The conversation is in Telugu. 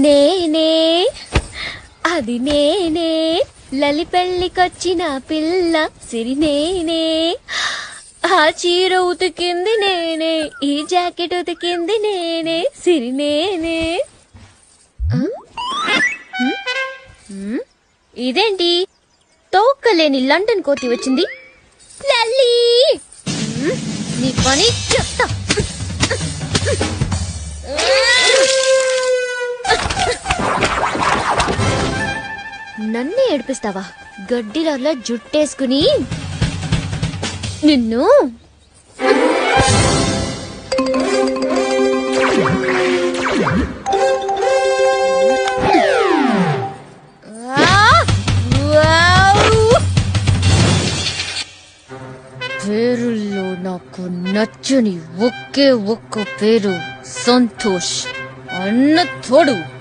నేనే అది నేనే లలి పెళ్ళికొచ్చిన పిల్ల సిరి నేనే ఆ చీర ఉతికింది నేనే ఈ జాకెట్ ఉతికింది నేనే సిరి నేనే ఇదేంటి తోకలేని లండన్ కోతి వచ్చింది లల్లి నీ పని చెప్తా నన్నే ఏడిపిస్తావా గడ్డిలో జుట్టేసుకుని నిన్ను పేరుల్లో నాకు నచ్చని ఒకే ఒక్క పేరు సంతోష్ అన్న తోడు